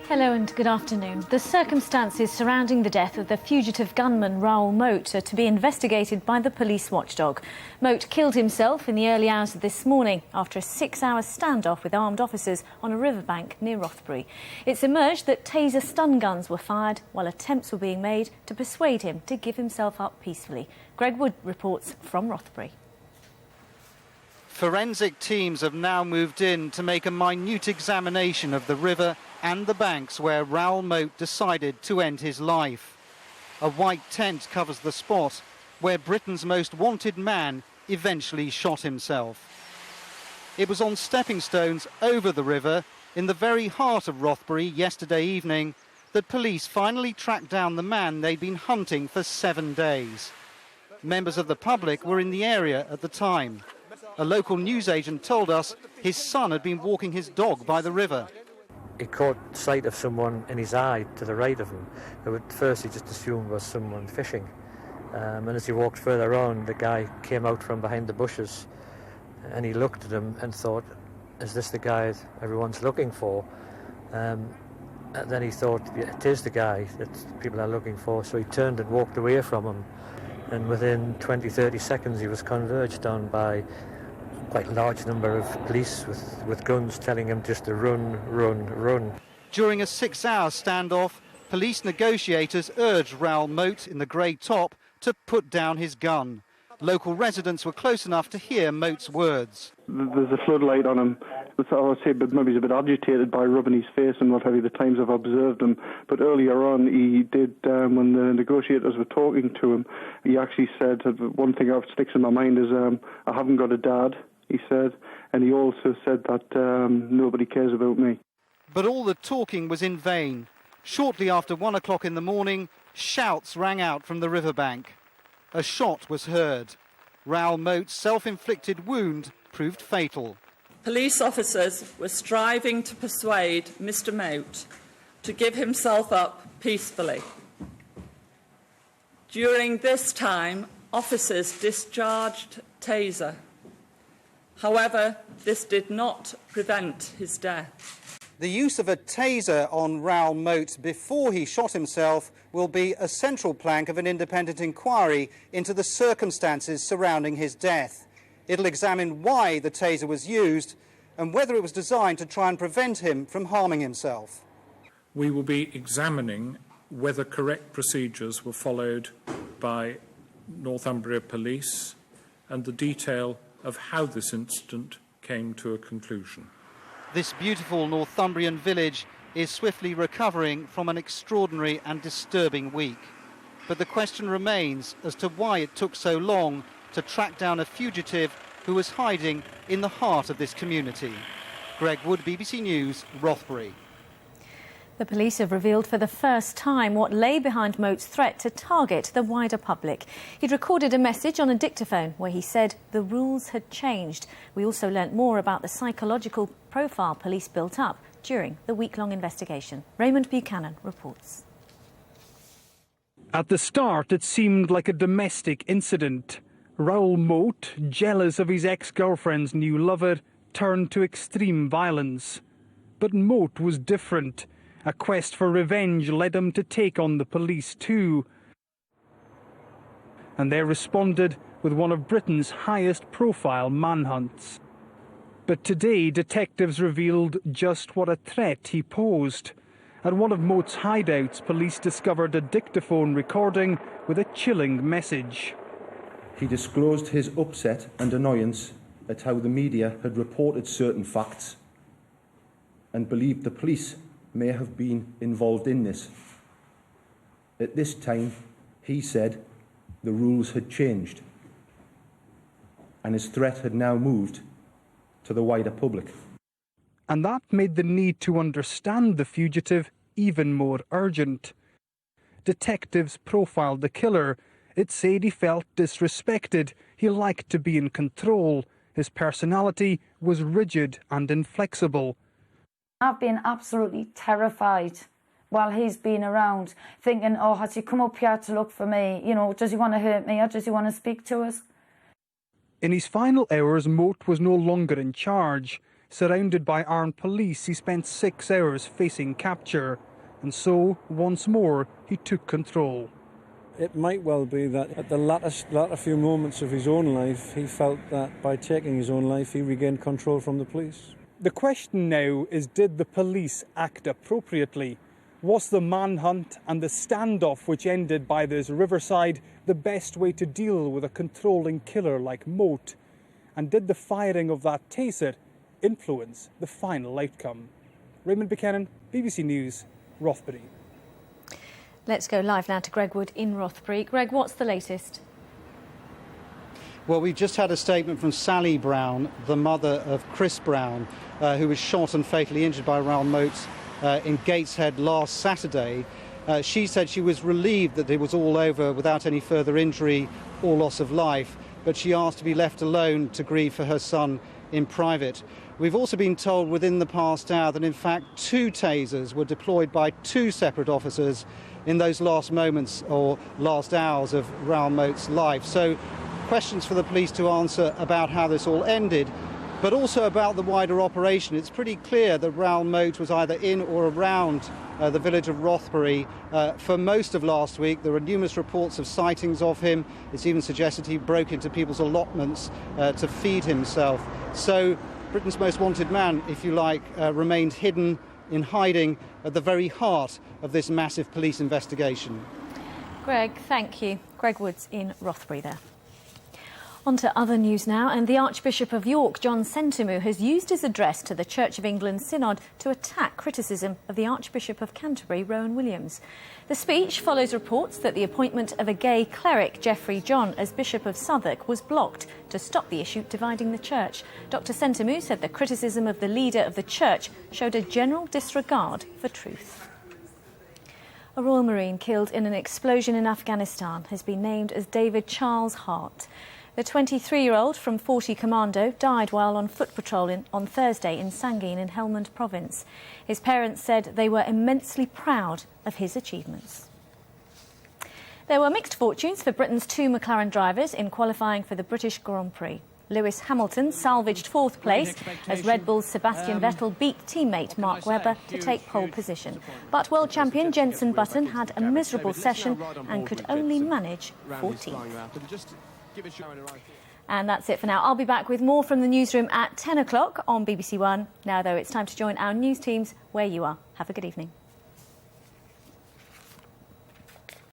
Hello and good afternoon. The circumstances surrounding the death of the fugitive gunman Raoul Moat are to be investigated by the police watchdog. Moat killed himself in the early hours of this morning after a 6-hour standoff with armed officers on a riverbank near Rothbury. It's emerged that taser stun guns were fired while attempts were being made to persuade him to give himself up peacefully. Greg Wood reports from Rothbury. Forensic teams have now moved in to make a minute examination of the river and the banks where Raoul Moat decided to end his life. A white tent covers the spot where Britain's most wanted man eventually shot himself. It was on stepping stones over the river in the very heart of Rothbury yesterday evening that police finally tracked down the man they'd been hunting for 7 days. Members of the public were in the area at the time. A local newsagent told us his son had been walking his dog by the river. He caught sight of someone in his eye to the right of him, who at first he just assumed was someone fishing. And as he walked further on, the guy came out from behind the bushes and he looked at him and thought, is this the guy everyone's looking for? And then he thought, yeah, it is the guy that people are looking for, so he turned and walked away from him. And within 20-30 seconds he was converged on by quite a large number of police with guns telling him just to run, run, run. During a 6-hour standoff, police negotiators urged Raoul Moat in the grey top to put down his gun. Local residents were close enough to hear Moat's words. There's a floodlight on him. I would say maybe he's a bit agitated by rubbing his face and what have you, the times I've observed him. But earlier on, he did, when the negotiators were talking to him, he actually said, one thing that sticks in my mind is, I haven't got a dad, he said, and he also said that nobody cares about me. But all the talking was in vain. Shortly after 1 o'clock in the morning, shouts rang out from the riverbank. A shot was heard. Raoul Moat's self-inflicted wound proved fatal. Police officers were striving to persuade Mr. Moat to give himself up peacefully. During this time, officers discharged taser. However, this did not prevent his death. The use of a taser on Raoul Moat before he shot himself will be a central plank of an independent inquiry into the circumstances surrounding his death. It'll examine why the taser was used and whether it was designed to try and prevent him from harming himself. We will be examining whether correct procedures were followed by Northumbria Police and the detail of how this incident came to a conclusion. This beautiful Northumbrian village is swiftly recovering from an extraordinary and disturbing week. But the question remains as to why it took so long to track down a fugitive who was hiding in the heart of this community. Greg Wood, BBC News, Rothbury. The police have revealed for the first time what lay behind Moat's threat to target the wider public. He'd recorded a message on a dictaphone where he said the rules had changed. We also learnt more about the psychological profile police built up during the week-long investigation. Raymond Buchanan reports. At the start, it seemed like a domestic incident. Raoul Moat, jealous of his ex-girlfriend's new lover, turned to extreme violence. But Moat was different. A quest for revenge led him to take on the police too. And they responded with one of Britain's highest-profile manhunts. But today, detectives revealed just what a threat he posed. At one of Moat's hideouts, police discovered a dictaphone recording with a chilling message. He disclosed his upset and annoyance at how the media had reported certain facts and believed the police may have been involved in this. At this time, he said the rules had changed and his threat had now moved to the wider public. And that made the need to understand the fugitive even more urgent. Detectives profiled the killer. It said he felt disrespected. He liked to be in control. His personality was rigid and inflexible. I've been absolutely terrified while he's been around, thinking, oh, has he come up here to look for me? You know, does he want to hurt me or does he want to speak to us? In his final hours, Moat was no longer in charge. Surrounded by armed police, he spent 6 hours facing capture. And so, once more, he took control. It might well be that at the latter few moments of his own life, he felt that by taking his own life, he regained control from the police. The question now is, did the police act appropriately? Was the manhunt and the standoff which ended by this riverside the best way to deal with a controlling killer like Moat? And did the firing of that taser influence the final outcome? Raymond Buchanan, BBC News, Rothbury. Let's go live now to Greg Wood in Rothbury. Greg, what's the latest? Well, we've just had a statement from Sally Brown, the mother of Chris Brown, who was shot and fatally injured by Raoul Moat in Gateshead last Saturday. She said she was relieved that it was all over without any further injury or loss of life, but she asked to be left alone to grieve for her son in private. We've also been told within the past hour that in fact 2 tasers were deployed by 2 separate officers in those last moments or last hours of Raoul Moat's life. So questions for the police to answer about how this all ended, but also about the wider operation. It's pretty clear that Raoul Moat was either in or around the village of Rothbury for most of last week. There were numerous reports of sightings of him. It's even suggested he broke into people's allotments to feed himself. So Britain's most wanted man, if you like, remained hidden in hiding at the very heart of this massive police investigation. Greg, thank you. Greg Woods in Rothbury there. On to other news now, and the Archbishop of York, John Sentamu, has used his address to the Church of England Synod to attack criticism of the Archbishop of Canterbury, Rowan Williams. The speech follows reports that the appointment of a gay cleric, Geoffrey John, as Bishop of Southwark was blocked to stop the issue dividing the Church. Dr Sentamu said the criticism of the leader of the Church showed a general disregard for truth. A Royal Marine killed in an explosion in Afghanistan has been named as David Charles Hart. The 23-year-old from 40 Commando died while on foot patrol on Thursday in Sangin in Helmand province. His parents said they were immensely proud of his achievements. There were mixed fortunes for Britain's 2 McLaren drivers in qualifying for the British Grand Prix. Lewis Hamilton salvaged 4th place as Red Bull's Sebastian Vettel beat teammate Mark Webber to take pole position. But world champion Jenson Button had a miserable session and could only manage 14th. And that's it for now. I'll be back with more from the newsroom at 10 o'clock on BBC One. Now, though, it's time to join our news teams where you are. Have a good evening.